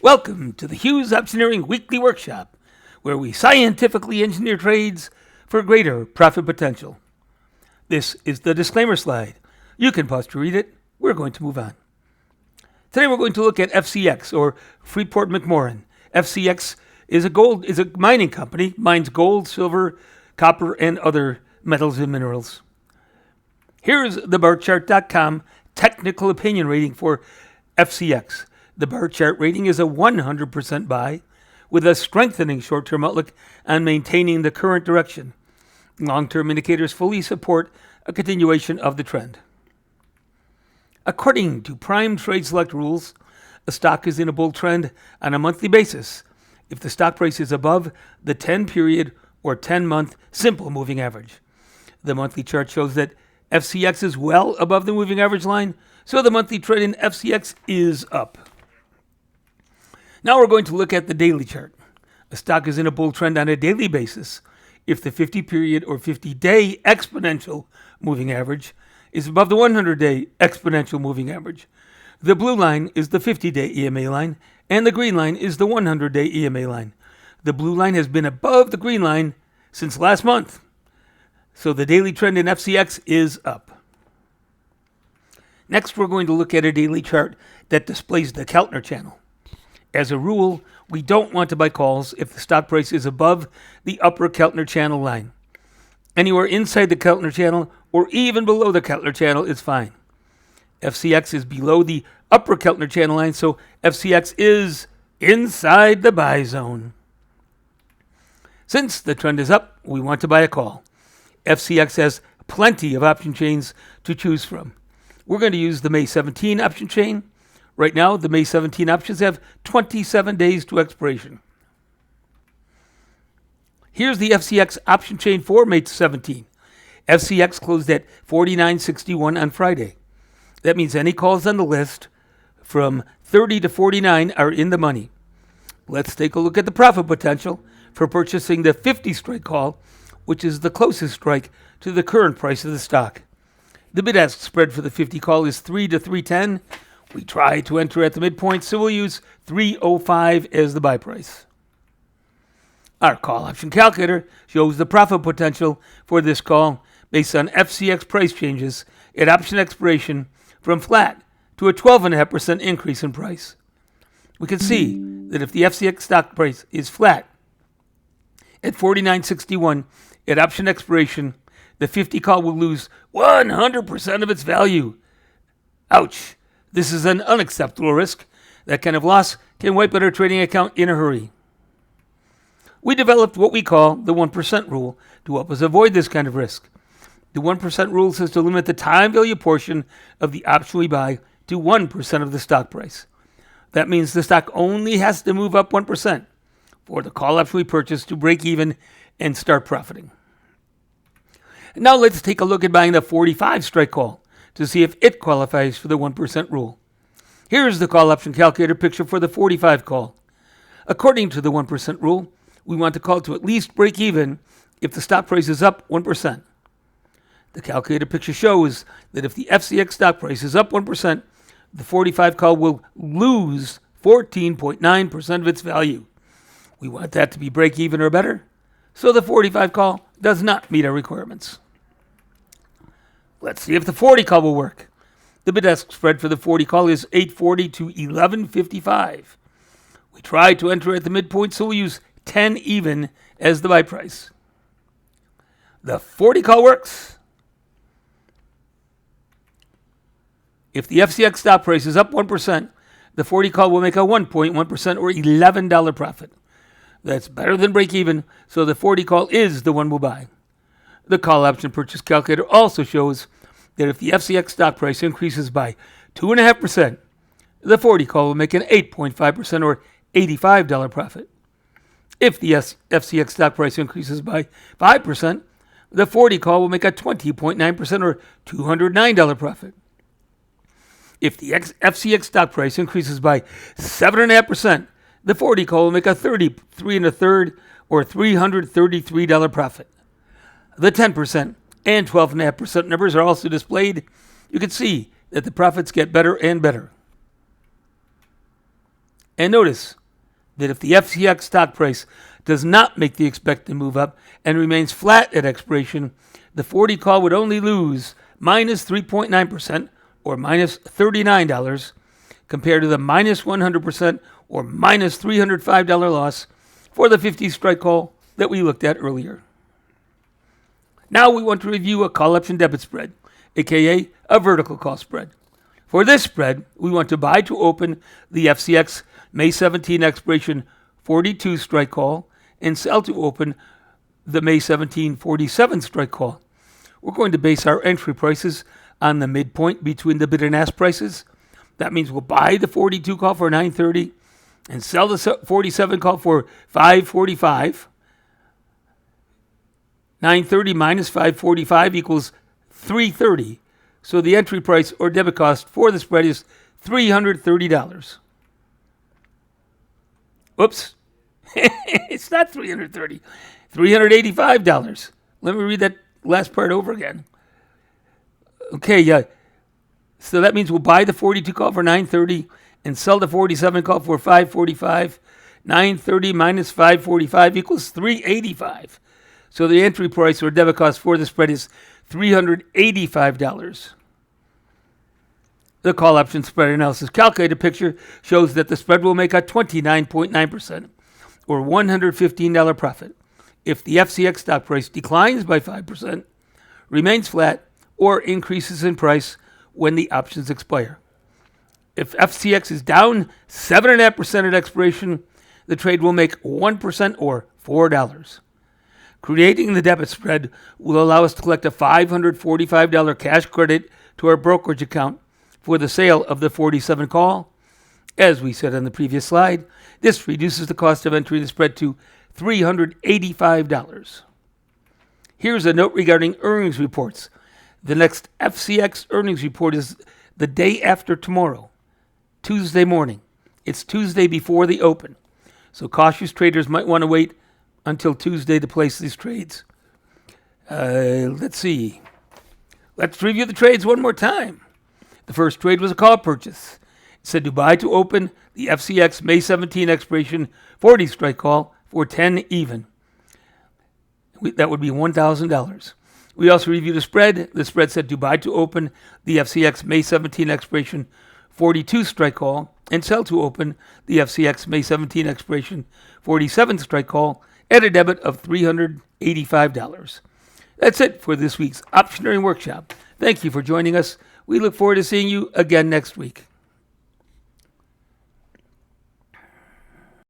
Welcome to the Hughes Optioneering Weekly Workshop, where we scientifically engineer trades for greater profit potential. This is the disclaimer slide. You can pause to read it. We're going to move on. Today we're going to look at FCX, or Freeport-McMoRan. FCX is a mining company, mines gold, silver, copper, and other metals and minerals. Here's the barchart.com technical opinion rating for FCX. The bar chart rating is a 100% buy, with a strengthening short-term outlook on maintaining the current direction. Long-term indicators fully support a continuation of the trend. According to Prime Trade Select rules, a stock is in a bull trend on a monthly basis if the stock price is above the 10-period or 10-month simple moving average. The monthly chart shows that FCX is well above the moving average line, so the monthly trend in FCX is up. Now we're going to look at the daily chart. A stock is in a bull trend on a daily basis if the 50-period or 50-day exponential moving average is above the 100-day exponential moving average. The blue line is the 50-day EMA line, and the green line is the 100-day EMA line. The blue line has been above the green line since last month, so the daily trend in FCX is up. Next, we're going to look at a daily chart that displays the Keltner channel. As a rule, we don't want to buy calls if the stock price is above the upper Keltner channel line. Anywhere inside the Keltner channel or even below the Keltner channel is fine. FCX is below the upper Keltner channel line, so FCX is inside the buy zone. Since the trend is up, we want to buy a call. FCX has plenty of option chains to choose from. We're going to use the May 17 option chain. Right now, the May 17 options have 27 days to expiration. Here's the FCX option chain for May 17. FCX closed at 49.61 on Friday. That means any calls on the list from 30 to 49 are in the money. Let's take a look at the profit potential for purchasing the 50 strike call, which is the closest strike to the current price of the stock. The bid-ask spread for the 50 call is 3 to 310. We try to enter at the midpoint, so we'll use 305 as the buy price. Our call option calculator shows the profit potential for this call based on FCX price changes at option expiration from flat to a 12.5% increase in price. We can see that if the FCX stock price is flat at 49.61 at option expiration, the 50 call will lose 100% of its value. Ouch. This is an unacceptable risk. That kind of loss can wipe out our trading account in a hurry. We developed what we call the 1% rule to help us avoid this kind of risk. The 1% rule says to limit the time value portion of the option we buy to 1% of the stock price. That means the stock only has to move up 1% for the call option we purchase to break even and start profiting. Now let's take a look at buying the 45 strike call to see if it qualifies for the 1% rule. Here's the call option calculator picture for the 45 call. According to the 1% rule, we want the call to at least break even if the stock price is up 1%. The calculator picture shows that if the FCX stock price is up 1%, the 45 call will lose 14.9% of its value. We want that to be break even or better, so the 45 call does not meet our requirements. Let's see if the 40 call will work. The bid-ask spread for the 40 call is 840 to 1155. We try to enter at the midpoint, so we'll use 10 even as the buy price. The 40 call works. If the FCX stock price is up 1%, the 40 call will make a 1.1% or $11 profit. That's better than break even, so the 40 call is the one we'll buy. The call option purchase calculator also shows that if the FCX stock price increases by 2.5%, the 40 call will make an 8.5% or $85 profit. If the FCX stock price increases by 5%, the 40 call will make a 20.9% or $209 profit. If the FCX stock price increases by 7.5%, the 40 call will make a 33.33 or $333 profit. The 10% and 12.5% numbers are also displayed. You can see that the profits get better and better. And notice that if the FCX stock price does not make the expected move up and remains flat at expiration, the 40 call would only lose minus 3.9% or minus $39 compared to the minus 100% or minus $305 loss for the 50 strike call that we looked at earlier. Now we want to review a call option debit spread, aka a vertical call spread. For this spread, we want to buy to open the FCX May 17 expiration 42 strike call and sell to open the May 17 47 strike call. We're going to base our entry prices on the midpoint between the bid and ask prices. That means we'll buy the 42 call for $9.30 and sell the 47 call for $5.45. $9.30 minus $5.45 equals $3.30. So the entry price or debit cost for the spread is $330. Whoops. It's not $330. $385. Let me read that last part over again. Okay, yeah. So that means we'll buy the 42 call for $9.30 and sell the 47 call for $5.45. $9.30 minus $5.45 equals $385. So the entry price or debit cost for the spread is $385. The call option spread analysis calculator picture shows that the spread will make a 29.9% or $115 profit if the FCX stock price declines by 5%, remains flat, or increases in price when the options expire. If FCX is down 7.5% at expiration, the trade will make 1% or $4. Creating the debit spread will allow us to collect a $545 cash credit to our brokerage account for the sale of the 47 call. As we said on the previous slide, this reduces the cost of entering the spread to $385. Here's a note regarding earnings reports. The next FCX earnings report is the day after tomorrow, Tuesday morning. It's Tuesday before the open. So cautious traders might want to wait until Tuesday to place these trades. Let's see. Let's review the trades one more time. The first trade was a call purchase. It said to buy to open the FCX May 17 expiration 40 strike call for 10 even. That would be $1,000. We also reviewed a spread. The spread said to buy to open the FCX May 17 expiration 42 strike call and sell to open the FCX May 17 expiration 47 strike call at a debit of $385. That's it for this week's Optioneering Workshop. Thank you for joining us. We look forward to seeing you again next week.